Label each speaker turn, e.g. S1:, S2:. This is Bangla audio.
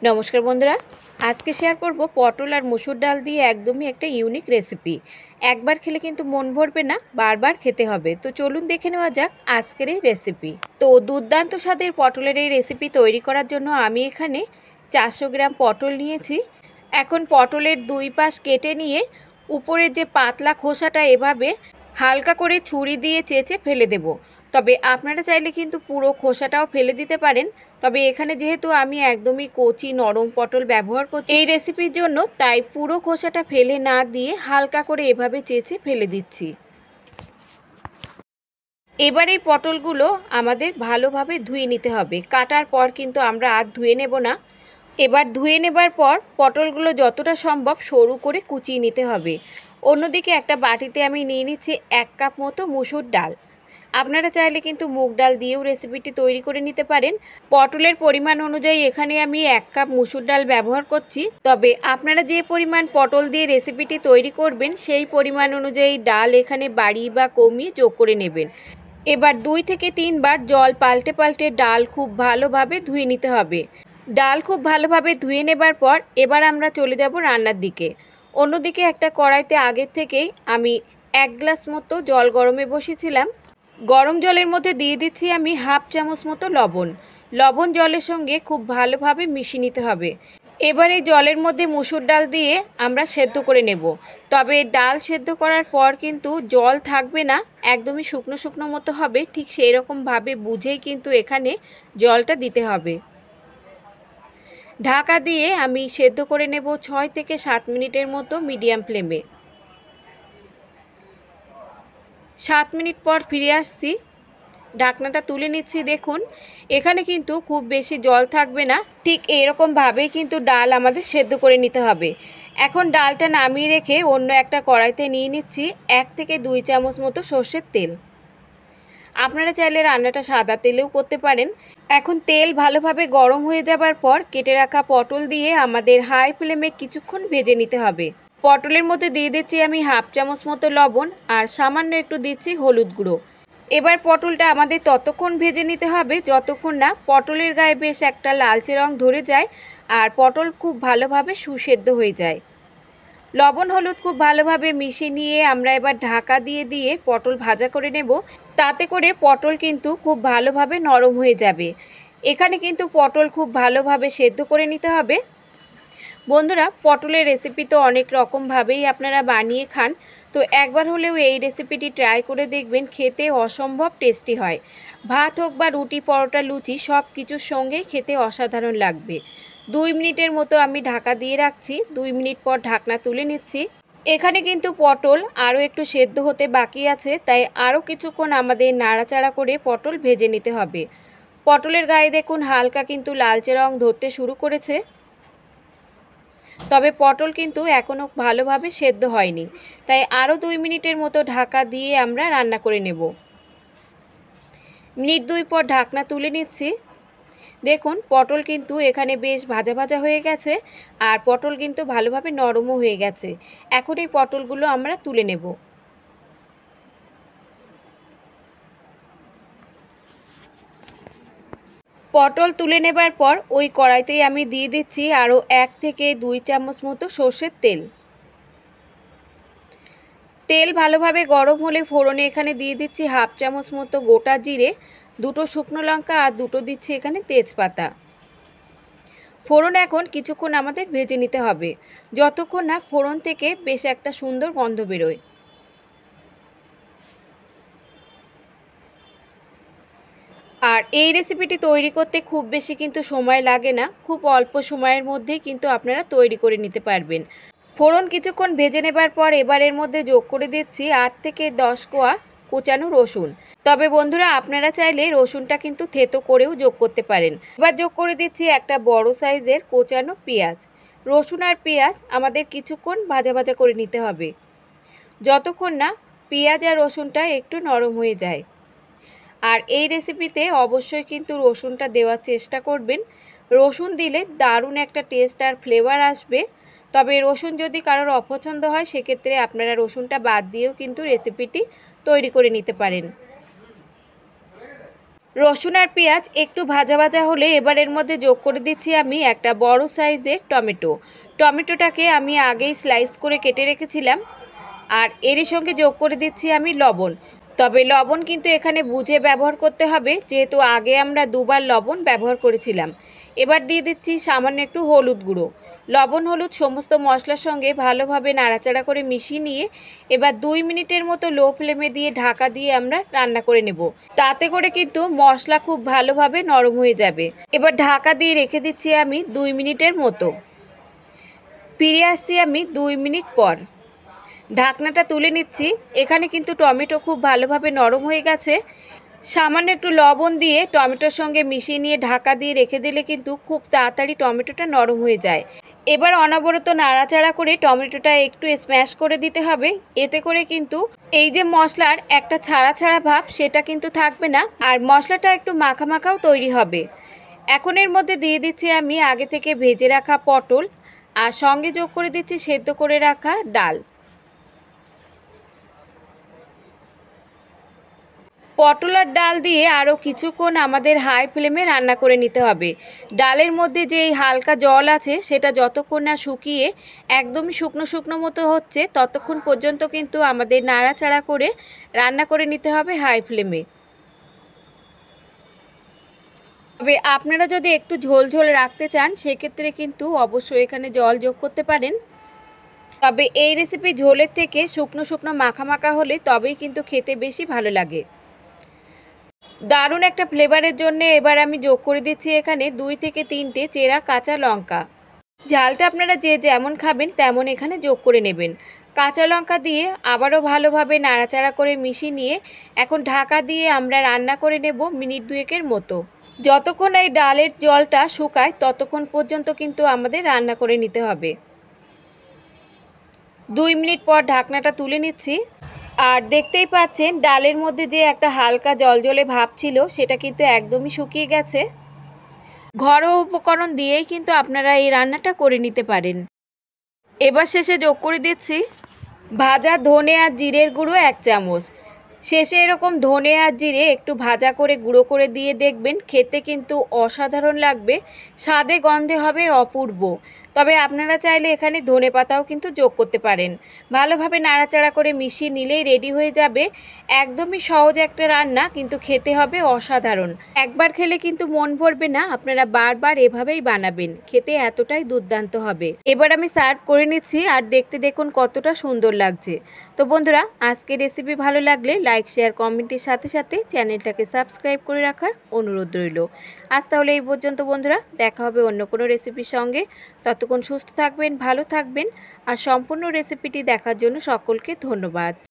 S1: নমস্কার বন্ধুরা, আজকে শেয়ার করব পটল আর মসুর ডাল দিয়ে একদমই একটা ইউনিক রেসিপি। একবার খেলে কিন্তু মন ভরবে না, বারবার খেতে হবে। তো চলুন দেখে নেওয়া যাক আজকের এই রেসিপি। তো দুর্দান্ত স্বাদের পটলের এই রেসিপি তৈরি করার জন্য আমি এখানে 400 গ্রাম পটল নিয়েছি। এখন পটলের দুই পাশ কেটে নিয়ে উপরের যে পাতলা খোসাটা এভাবে হালকা করে ছুরি দিয়ে চেঁচে ফেলে দেব। তবে আপনারা চাইলে কিন্তু পুরো খোসাটাও ফেলে দিতে পারেন। তবে এখানে যেহেতু আমি একদমই কচি নরম পটল ব্যবহার করছি এই রেসিপির জন্য, তাই পুরো খোসাটা ফেলে না দিয়ে হালকা করে এভাবে চেঁচে ফেলে দিচ্ছি। এবার এই পটলগুলো আমাদের ভালোভাবে ধুয়ে নিতে হবে। কাটার পর কিন্তু আমরা আর ধুয়ে নেব না। এবার ধুয়ে নেবার পর পটলগুলো যতটা সম্ভব সরু করে কুচিয়ে নিতে হবে। অন্যদিকে একটা বাটিতে আমি নিয়ে নিচ্ছি 1 কাপ মতো মসুর ডাল। আপনারা চাইলে কিন্তু মুগ ডাল দিয়েও রেসিপিটি তৈরি করে নিতে পারেন। পটলের পরিমাণ অনুযায়ী এখানে আমি 1 কাপ মসুর ডাল ব্যবহার করছি। তবে আপনারা যে পরিমাণ পটল দিয়ে রেসিপিটি তৈরি করবেন সেই পরিমাণ অনুযায়ী ডাল এখানে বাড়িয়ে বা কমিয়ে যোগ করে নেবেন। এবার 2 থেকে 3 বার জল পাল্টে পাল্টে ডাল খুব ভালোভাবে ধুয়ে নিতে হবে। ডাল খুব ভালোভাবে ধুয়ে নেবার পর এবার আমরা চলে যাব রান্নার দিকে। অন্যদিকে একটা কড়াইতে আগের থেকেই আমি 1 গ্লাস মতো জল গরমে বসিয়েছিলাম। গরম জলের মধ্যে দিয়ে দিচ্ছি আমি হাফ চামচ মতো লবণ। লবণ জলের সঙ্গে খুব ভালোভাবে মিশিয়ে নিতে হবে। এবার এই জলের মধ্যে মসুর ডাল দিয়ে আমরা সেদ্ধ করে নেব। তবে ডাল সেদ্ধ করার পর কিন্তু জল থাকবে না, একদমই শুকনো শুকনো মতো হবে। ঠিক সেই রকমভাবে বুঝেই কিন্তু এখানে জলটা দিতে হবে। ঢাকা দিয়ে আমি সেদ্ধ করে নেব 6 থেকে 7 মিনিটের মতো মিডিয়াম ফ্লেমে। 7 মিনিট পর ফিরে আসছি, ঢাকনাটা তুলে নিচ্ছি। দেখুন এখানে কিন্তু খুব বেশি জল থাকবে না, ঠিক এরকমভাবেই কিন্তু ডাল আমাদের সেদ্ধ করে নিতে হবে। এখন ডালটা নামিয়ে রেখে অন্য একটা কড়াইতে নিয়ে নিচ্ছি 1 থেকে 2 চামচ মতো সর্ষের তেল। আপনারা চাইলে রান্নাটা সাদা তেলেও করতে পারেন। এখন তেল ভালোভাবে গরম হয়ে যাবার পর কেটে রাখা পটল দিয়ে আমাদের হাই ফ্লেমে কিছুক্ষণ ভেজে নিতে হবে। পটলের মধ্যে দিয়ে দিচ্ছি আমি হাফ চামচ মতো লবণ আর সামান্য একটু দিচ্ছি হলুদ গুঁড়ো। এবার পটলটা আমাদের ততক্ষণ ভেজে নিতে হবে যতক্ষণ না পটলের গায়ে বেশ একটা লালচে রং ধরে যায় আর পটল খুব ভালোভাবে সুসেদ্ধ হয়ে যায়। লবণ হলুদ খুব ভালোভাবে মিশিয়ে নিয়ে আমরা এবার ঢাকা দিয়ে দিয়ে পটল ভাজা করে নেব। তাতে করে পটল কিন্তু খুব ভালোভাবে নরম হয়ে যাবে। এখানে কিন্তু পটল খুব ভালোভাবে সেদ্ধ করে নিতে হবে। বন্ধুরা, পটলের রেসিপি তো অনেক রকমভাবেই আপনারা বানিয়ে খান, তো একবার হলেও এই রেসিপিটি ট্রাই করে দেখবেন, খেতে অসম্ভব টেস্টি হয়। ভাত হোক বা রুটি, পরোটা, লুচি সব কিছুর সঙ্গেই খেতে অসাধারণ লাগবে। 2 মিনিটের মতো আমি ঢাকা দিয়ে রাখছি। 2 মিনিট পর ঢাকনা তুলে নিচ্ছি। এখানে কিন্তু পটল আরও একটু সেদ্ধ হতে বাকি আছে, তাই আরও কিছুক্ষণ আমাদের নাড়াচাড়া করে পটল ভেজে নিতে হবে। পটলের গায়ে দেখুন হালকা কিন্তু লালচে রং ধরতে শুরু করেছে, তবে পটল কিন্তু এখনও ভালোভাবে সেদ্ধ হয়নি, তাই আরও 2 মিনিটের মতো ঢাকা দিয়ে আমরা রান্না করে নেব। মিনিট 2 পর ঢাকনা তুলে নিচ্ছি। দেখুন পটল কিন্তু এখানে বেশ ভাজা ভাজা হয়ে গেছে আর পটল কিন্তু ভালোভাবে নরমও হয়ে গেছে। এখন এই পটলগুলো আমরা তুলে নেব। পটল তুলে নেবার পর ওই কড়াইতেই আমি দিয়ে দিচ্ছি আরও 1 থেকে 2 চামচ মতো সর্ষের তেল। তেল ভালোভাবে গরম হলে ফোড়নে এখানে দিয়ে দিচ্ছি হাফ চামচ মতো গোটা জিরে, 2টো শুকনো লঙ্কা আর 2টো দিচ্ছি এখানে তেজপাতা। ফোড়ন এখন কিছুক্ষণ আমাদের ভেজে নিতে হবে, যতক্ষণ না ফোড়ন থেকে বেশ একটা সুন্দর গন্ধ বেরোয়। আর এই রেসিপিটি তৈরি করতে খুব বেশি কিন্তু সময় লাগে না, খুব অল্প সময়ের মধ্যেই কিন্তু আপনারা তৈরি করে নিতে পারবেন। ফোড়ন কিছুক্ষণ ভেজে নেবার পর এবার এর মধ্যে যোগ করে দিচ্ছি 8 থেকে 10 কোয়া কোচানো রসুন। তবে বন্ধুরা, আপনারা চাইলে রসুনটা কিন্তু থেতো করেও যোগ করতে পারেন। এবার যোগ করে দিচ্ছি একটা বড় সাইজের কোচানো পেঁয়াজ। রসুন আর পেঁয়াজ আমাদের কিছুক্ষণ ভাজা ভাজা করে নিতে হবে, যতক্ষণ না পেঁয়াজ আর রসুনটা একটু নরম হয়ে যায়। আর এই রেসিপিতে অবশ্যই কিন্তু রসুনটা দেওয়ার চেষ্টা করবেন। রসুন দিলে দারুণ একটা টেস্ট আর ফ্লেভার আসবে। তবে রসুন যদি কারোর অপছন্দ হয় সেক্ষেত্রে আপনারা রসুনটা বাদ দিয়েও কিন্তু রেসিপিটি তৈরি করে নিতে পারেন। রসুন আর পেঁয়াজ একটু ভাজা ভাজা হলে এবার এর মধ্যে যোগ করে দিচ্ছি আমি একটা বড় সাইজের টমেটো। টমেটোটাকে আমি আগেই স্লাইস করে কেটে রেখেছিলাম। আর এরই সঙ্গে যোগ করে দিচ্ছি আমি লবণ। তবে লবণ কিন্তু এখানে বুঝে ব্যবহার করতে হবে, যেহেতু আগে আমরা দুবার লবণ ব্যবহার করেছিলাম। এবার দিয়ে দিচ্ছি সামান্য একটু হলুদ গুঁড়ো। লবণ হলুদ সমস্ত মশলার সঙ্গে ভালোভাবে নাড়াচাড়া করে মিশিয়ে নিয়ে এবার 2 মিনিটের মতো লো ফ্লেমে দিয়ে ঢাকা দিয়ে আমরা রান্না করে নেব। তাতে করে কিন্তু মশলা খুব ভালোভাবে নরম হয়ে যাবে। এবার ঢাকা দিয়ে রেখে দিচ্ছি আমি 2 মিনিটের মতো। ফিরে আসছি আমি 2 মিনিট পর। ঢাকনাটা তুলে নিচ্ছি। এখানে কিন্তু টমেটো খুব ভালোভাবে নরম হয়ে গেছে। সামান্য একটু লবণ দিয়ে টমেটোর সঙ্গে মিশিয়ে নিয়ে ঢাকা দিয়ে রেখে দিলে কিন্তু খুব তাড়াতাড়ি টমেটোটা নরম হয়ে যায়। এবার অনবরত নাড়াচাড়া করে টমেটোটা একটু স্ম্যাশ করে দিতে হবে। এতে করে কিন্তু এই যে মশলার একটা ছাড়া ছাড়া ভাব সেটা কিন্তু থাকবে না, আর মশলাটা একটু মাখা মাখাও তৈরি হবে। এখন এর মধ্যে দিয়ে দিচ্ছি আমি আগে থেকে ভেজে রাখা পটল, আর সঙ্গে যোগ করে দিচ্ছি সেদ্ধ করে রাখা ডাল। পটল আর ডাল দিয়ে আরও কিছুক্ষণ আমাদের হাই ফ্লেমে রান্না করে নিতে হবে। ডালের মধ্যে যে হালকা জল আছে সেটা যতক্ষণ না শুকিয়ে একদমই শুকনো শুকনো মতো হচ্ছে ততক্ষণ পর্যন্ত কিন্তু আমাদের নাড়াচাড়া করে রান্না করে নিতে হবে হাই ফ্লেমে। তবে আপনারা যদি একটু ঝোল ঝোল রাখতে চান সেক্ষেত্রে কিন্তু অবশ্যই এখানে জল যোগ করতে পারেন। তবে এই রেসিপি ঝোলের থেকে শুকনো শুকনো মাখা মাখা হলে তবেই কিন্তু খেতে বেশি ভালো লাগে। দারুণ একটা ফ্লেভারের জন্য এবার আমি যোগ করে দিচ্ছি এখানে 2 থেকে 3টে চেরা কাঁচা লঙ্কা। ঝালটা আপনারা যে যেমন খাবেন তেমন এখানে যোগ করে নেবেন। কাঁচা লঙ্কা দিয়ে আবারও ভালোভাবে নাড়াচাড়া করে মিশিয়ে নিয়ে এখন ঢাকা দিয়ে আমরা রান্না করে নেব মিনিট 2 মতো। যতক্ষণ এই ডালের জলটা শুকায় ততক্ষণ পর্যন্ত কিন্তু আমাদের রান্না করে নিতে হবে। 2 মিনিট পর ঢাকনাটা তুলে নিচ্ছি। আর দেখতেই পাচ্ছেন ডালের মধ্যে যে একটা হালকা জলজলে ভাব ছিল সেটা কিন্তু একদমই শুকিয়ে গেছে। ঘরোয়া উপকরণ দিয়েই কিন্তু আপনারা এই রান্নাটা করে নিতে পারেন। এবার শেষে যোগ করে দিচ্ছি ভাজা ধনে আর জিরের গুঁড়ো 1 চামচ। শেষে এরকম ধনে আর জিরে একটু ভাজা করে গুঁড়ো করে দিয়ে দেখবেন খেতে কিন্তু অসাধারণ লাগবে, স্বাদে গন্ধে হবে অপূর্ব। তবে আপনারা চাইলে এখানে ধনেপাতাও কিন্তু যোগ করতে পারেন। ভালোভাবে নাড়াচাড়া করে মিশিয়ে নিলেই রেডি হয়ে যাবে একদমই সহজ একটা রান্না, কিন্তু খেতে হবে অসাধারণ। একবার খেলে কিন্তু মন ভরবে না, আপনারা বারবার এভাবেই বানাবেন, খেতে এতটাই দুর্দান্ত হবে। এবার আমি সার্ভ করে নিচ্ছি আর দেখতে দেখুন কতটা সুন্দর লাগছে। তো বন্ধুরা, আজকের রেসিপি ভালো লাগলে লাইক শেয়ার কমেন্টের সাথে সাথে চ্যানেলটাকে সাবস্ক্রাইব করে রাখার অনুরোধ রইল। আজ তাহলে এই পর্যন্ত বন্ধুরা, দেখা হবে অন্য কোনো রেসিপির সঙ্গে। ততক্ষণ সুস্থ থাকবেন, ভালো থাকবেন, আর সম্পূর্ণ রেসিপিটি দেখার জন্য সকলকে ধন্যবাদ।